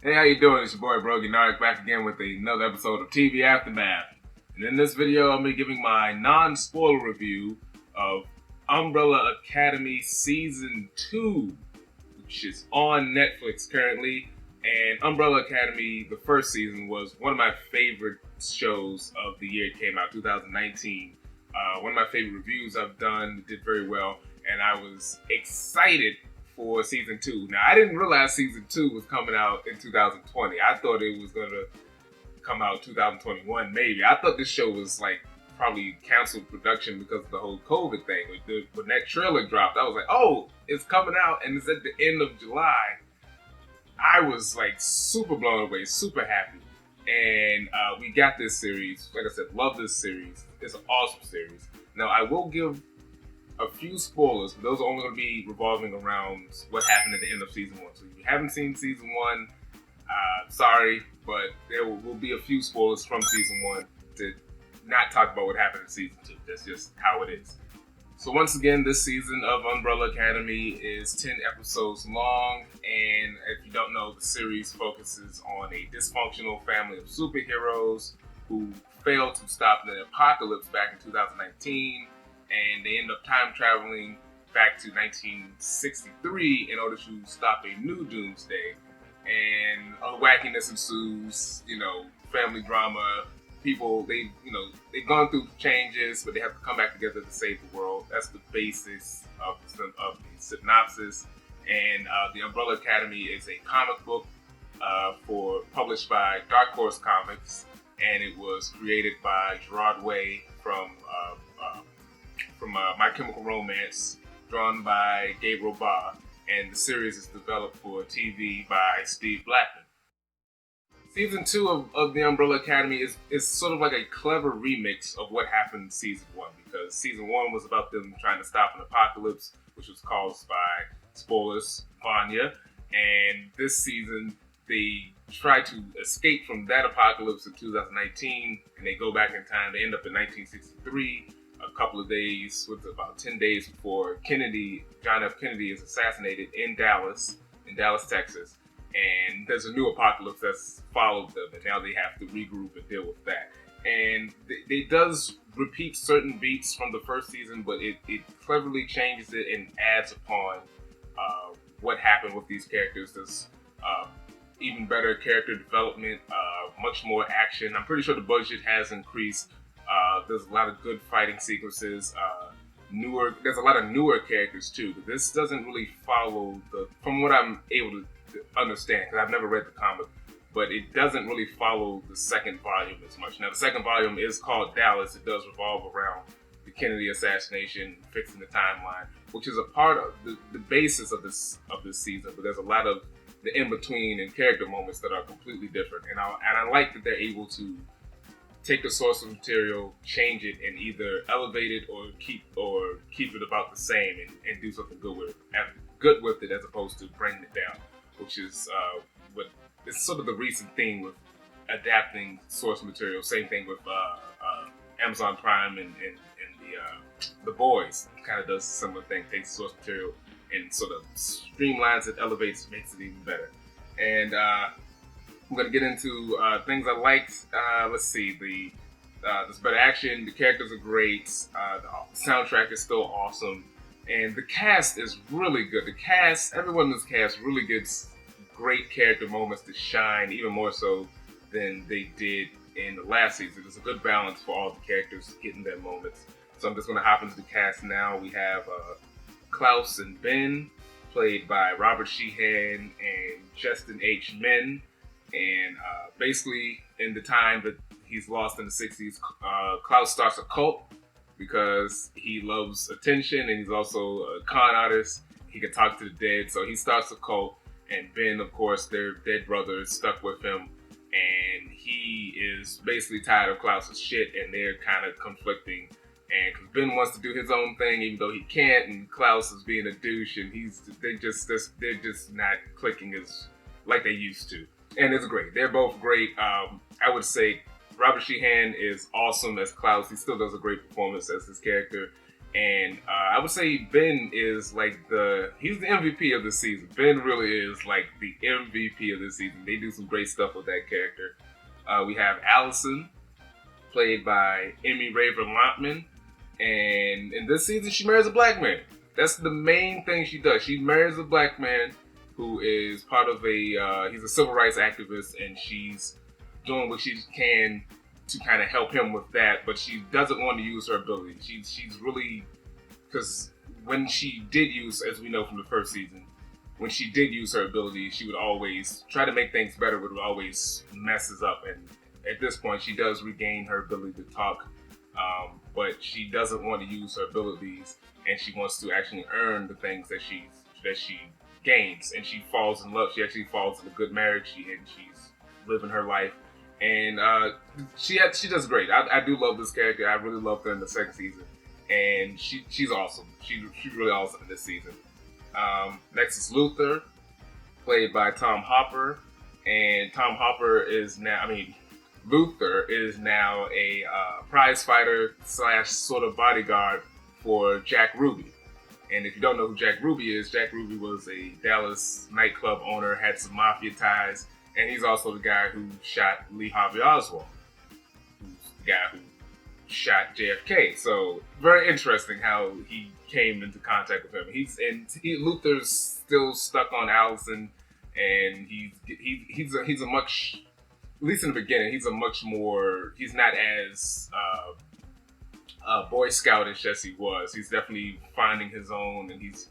Hey, how you doing? It's your boy Brogi Naric back again with another episode of TV Aftermath. And in this video, I'm going to be giving my non-spoiler review of Umbrella Academy Season 2, which is on Netflix currently. And Umbrella Academy, the first season, was one of my favorite shows of the year it came out, 2019. One of my favorite reviews I've done, did very well, and I was excited for season 2. Now, I didn't realize season 2 was coming out in 2020. I thought it was going to come out 2021, maybe. I thought this show was like probably canceled production because of the whole COVID thing. When that trailer dropped, I was like, oh, it's coming out and it's at the end of July. I was like super blown away, super happy. And we got this series. Like I said, love this series. It's an awesome series. Now, I will give a few spoilers, but those are only going to be revolving around what happened at the end of season 1. So if you haven't seen season 1, sorry, but there will be a few spoilers from season 1 to not talk about what happened in season 2. That's just how it is. So once again, this season of Umbrella Academy is 10 episodes long, and if you don't know, the series focuses on a dysfunctional family of superheroes who failed to stop the apocalypse back in 2019, and they end up time traveling back to 1963 in order to stop a new doomsday. And wackiness ensues, family drama. People, they've gone through changes, but they have to come back together to save the world. That's the basis of the synopsis. And the Umbrella Academy is a comic book published by Dark Horse Comics, and it was created by Gerard from My Chemical Romance, drawn by Gabriel Ba, and the series is developed for TV by Steve Blackman. Season 2 of the Umbrella Academy is sort of like a clever remix of what happened in Season 1, because Season 1 was about them trying to stop an apocalypse, which was caused by, spoilers, Vanya, and this season they try to escape from that apocalypse in 2019, and they go back in time. They end up in 1963, a couple of days, about 10 days before John F. Kennedy is assassinated in Dallas, Texas. And there's a new apocalypse that's followed them, and now they have to regroup and deal with that. And it does repeat certain beats from the first season, but it cleverly changes it and adds upon what happened with these characters. There's even better character development, much more action. I'm pretty sure the budget has increased. There's a lot of good fighting sequences. There's a lot of newer characters too. But this doesn't really follow from what I'm able to understand, because I've never read the comic, but it doesn't really follow the second volume as much. Now, the second volume is called Dallas. It does revolve around the Kennedy assassination, fixing the timeline, which is a part of the basis of this season. But there's a lot of the in-between and character moments that are completely different. And I like that they're able to take the source of material, change it, and either elevate it or keep it about the same and do something good with it as opposed to bringing it down, which is what it's sort of the recent thing with adapting source material. Same thing with Amazon Prime and the Boys. Kind of does a similar thing. Takes source material and sort of streamlines it, elevates it, makes it even better. And I'm going to get into things I liked. Let's see. There's better action. The characters are great. The soundtrack is still awesome. And the cast is really good. Everyone in this cast really gets great character moments to shine, even more so than they did in the last season. There's a good balance for all the characters getting their moments. So I'm just going to hop into the cast now. We have Klaus and Ben, played by Robert Sheehan and Justin H. Min. And basically, in the time that he's lost in the 60s, Klaus starts a cult because he loves attention, and he's also a con artist. He can talk to the dead, so he starts a cult. And Ben, of course, their dead brother is stuck with him, and he is basically tired of Klaus's shit, and they're kind of conflicting. And because Ben wants to do his own thing, even though he can't, and Klaus is being a douche, and they're just not clicking as like they used to. And it's great. They're both great. I would say Robert Sheehan is awesome as Klaus. He still does a great performance as his character. And I would say Ben is like he's the MVP of the season. Ben really is like the MVP of the season. They do some great stuff with that character. We have Allison, played by Emmy Raver Lontman. And in this season, she marries a black man. That's the main thing she does. She marries a black man who is part of he's a civil rights activist, and she's doing what she can to kind of help him with that, but she doesn't want to use her ability. She's really, because when she did use, as we know from the first season, when she did use her ability, she would always try to make things better, but it always messes up. And at this point, she does regain her ability to talk, but she doesn't want to use her abilities, and she wants to actually earn the things that she gains. And she falls in love. She actually falls in a good marriage. She's living her life. And she does great. I do love this character. I really loved her in the second season, and she's awesome. She's really awesome in this season. Next is Luther, played by Tom Hopper, and Luther is now a prize fighter / sort of bodyguard for Jack Ruby. And if you don't know who Jack Ruby is, Jack Ruby was a Dallas nightclub owner, had some mafia ties. And he's also the guy who shot Lee Harvey Oswald, who's the guy who shot JFK. So very interesting how he came into contact with him. Luther's still stuck on Allison, and he's a much, at least in the beginning, he's not as Boy Scoutish as he was. He's definitely finding his own, and he's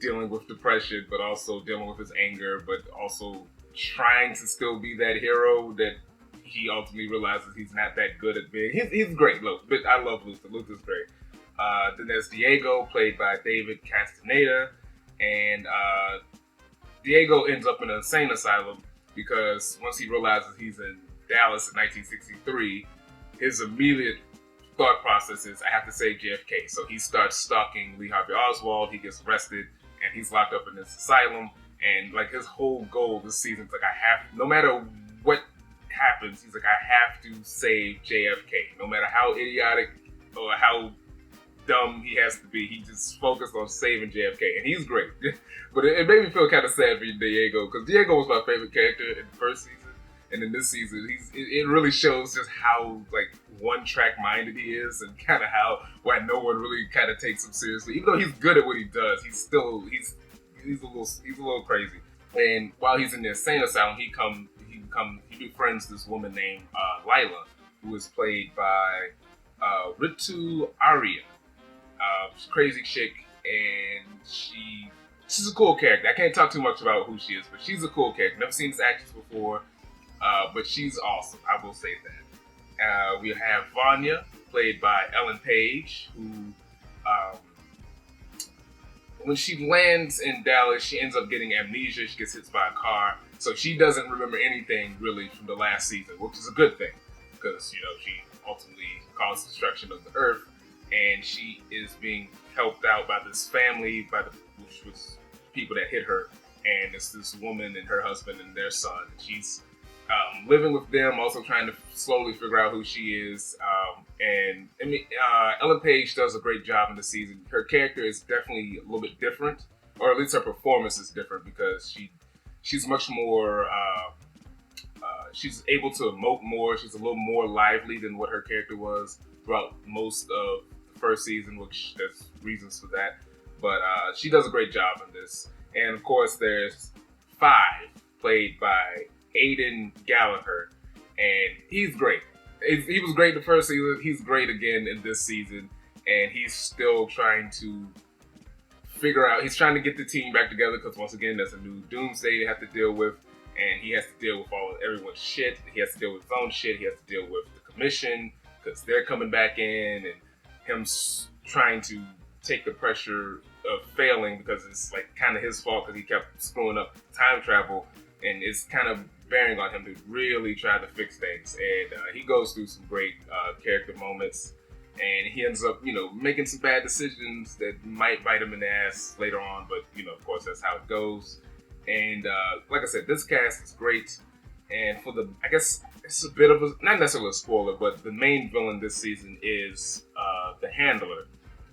dealing with depression, but also dealing with his anger, but also trying to still be that hero that he ultimately realizes he's not that good at being. He's great, look, but I love Luther. Luther's great. Then there's Diego, played by David Castaneda, and Diego ends up in an insane asylum because once he realizes he's in Dallas in 1963, his immediate thought process is, I have to save JFK. So he starts stalking Lee Harvey Oswald. He gets arrested, and he's locked up in this asylum. And like his whole goal this season is like, no matter what happens, he's like, I have to save JFK. No matter how idiotic or how dumb he has to be, he just focused on saving JFK, and he's great. But it made me feel kind of sad for Diego, because Diego was my favorite character in the first season, and in this season, it really shows just how like one-track minded he is, and kind of why no one really kind of takes him seriously. Even though he's good at what he does, he's a little crazy. And while he's in the insane asylum, he befriends this woman named Layla, who is played by Ritu Arya. She's a crazy chick, and she's a cool character. I can't talk too much about who she is, but she's a cool character. Never seen this actress before, but she's awesome. I will say that. We have Vanya, played by Ellen Page, who when she lands in Dallas, she ends up getting amnesia. She gets hit by a car, so she doesn't remember anything really from the last season, which is a good thing, because she ultimately caused destruction of the earth, and she is being helped out by this family, which was people that hit her, and it's this woman and her husband and their son. She's living with them, also trying to slowly figure out who she is. Ellen Page does a great job in the season. Her character is definitely a little bit different, or at least her performance is different, because she's much more. She's able to emote more. She's a little more lively than what her character was throughout most of the first season, which there's reasons for that. But she does a great job in this. And of course, there's Five, played by Aidan Gallagher, and he's great. He was great the first season. He's great again in this season, and he's still trying to figure out. He's trying to get the team back together, because once again, there's a new doomsday they have to deal with, and he has to deal with everyone's shit. He has to deal with his own shit. He has to deal with the commission, because they're coming back in, and him trying to take the pressure of failing, because it's like kind of his fault, because he kept screwing up time travel, and it's kind of bearing on him to really try to fix things. And he goes through some great character moments, and he ends up, making some bad decisions that might bite him in the ass later on, but, of course, that's how it goes. And like I said, this cast is great. And I guess it's a bit of not necessarily a spoiler, but the main villain this season is the Handler,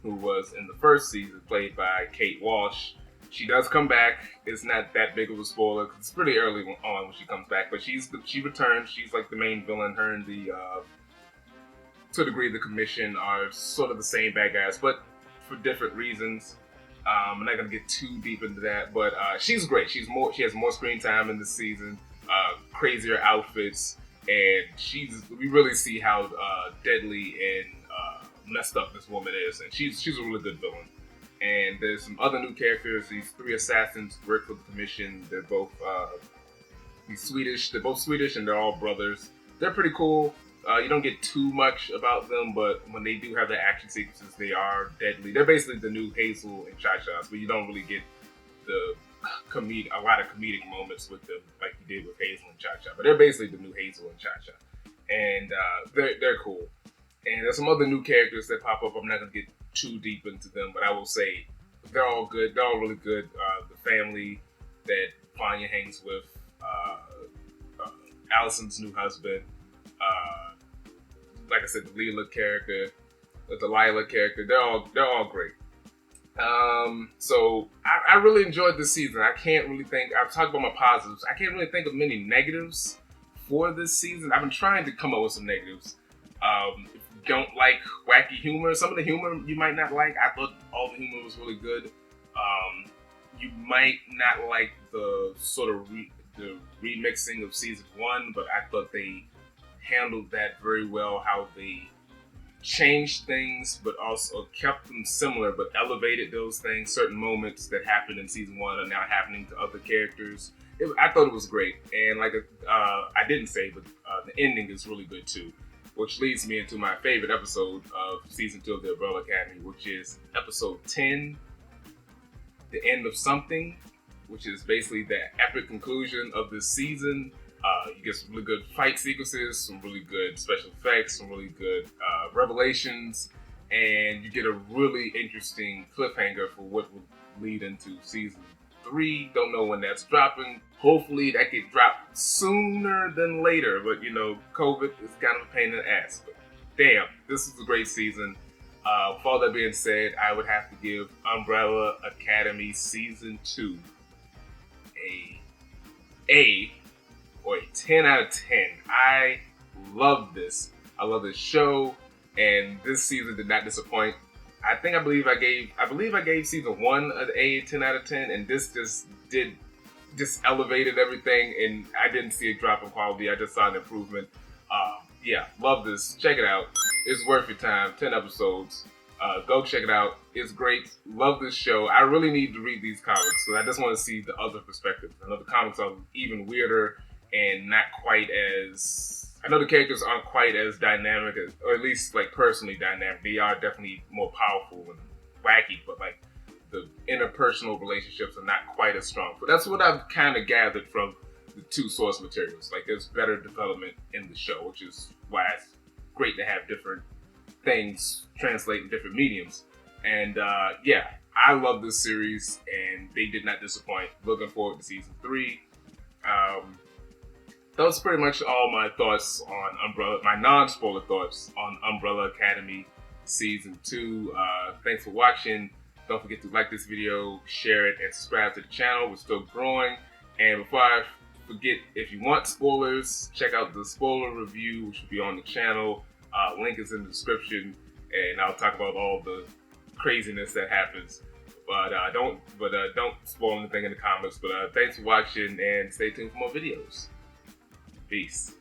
who was in the first season, played by Kate Walsh. She does come back. It's not that big of a spoiler because it's pretty early on when she comes back, but she returns. She's like the main villain. Her and to a degree, the Commission are sort of the same bad guys, but for different reasons. I'm not gonna get too deep into that, but she's great. She has more screen time in this season, crazier outfits, and we really see how deadly and messed up this woman is, and she's a really good villain. And there's some other new characters. These 3 assassins work for the Commission. They're both Swedish. They're both Swedish, and they're all brothers. They're pretty cool. You don't get too much about them, but when they do have their action sequences, they are deadly. They're basically the new Hazel and Cha-Cha's, but you don't really get a lot of comedic moments with them like you did with Hazel and Cha-Cha. But they're basically the new Hazel and Cha-Cha, and they're cool. And there's some other new characters that pop up. I'm not gonna get too deep into them, but I will say they're all good. They're all really good. The family that Vanya hangs with, Allison's new husband, like I said, the Layla character, the Layla character, they're all great. So I really enjoyed this season. I can't really think. I've talked about my positives. I can't really think of many negatives for this season. I've been trying to come up with some negatives. If you don't like wacky humor, some of the humor you might not like. I thought all the humor was really good. You might not like the sort of the remixing of season 1, but I thought they handled that very well, how they changed things but also kept them similar but elevated those things. Certain moments that happened in season 1 are now happening to other characters. I thought it was great, and like I didn't say, but the ending is really good too, which leads me into my favorite episode of season 2 of the Umbrella Academy, which is episode 10, The End of Something, which is basically the epic conclusion of this season. You get some really good fight sequences, some really good special effects, some really good revelations, and you get a really interesting cliffhanger for what will lead into season 3. Don't know when that's dropping. Hopefully that could drop sooner than later, but you know, COVID is kind of a pain in the ass. But damn, this is a great season. With all that being said, I would have to give Umbrella Academy season 2 a 10 out of 10. I love this. I love this show, and this season did not disappoint. I believe I gave season 1 an A 10 out of 10, and this just elevated everything, and I didn't see a drop in quality. I just saw an improvement. Yeah, love this. Check it out. It's worth your time. 10 episodes. Go check it out. It's great. Love this show. I really need to read these comics because I just want to see the other perspectives. I know the comics are even weirder and not quite as... I know the characters aren't quite as dynamic, or at least like personally dynamic. They are definitely more powerful and wacky, but like the interpersonal relationships are not quite as strong. But that's what I've kind of gathered from the 2 source materials. Like there's better development in the show, which is why it's great to have different things translate in different mediums. And yeah, I love this series, and they did not disappoint. Looking forward to season 3. That was pretty much all my thoughts on Umbrella, my non-spoiler thoughts on Umbrella Academy season 2. Thanks for watching. Don't forget to like this video, share it, and subscribe to the channel. We're still growing. And before I forget, if you want spoilers, check out the spoiler review, which will be on the channel. Link is in the description, and I'll talk about all the craziness that happens. But don't spoil anything in the comments. But thanks for watching, and stay tuned for more videos. Peace.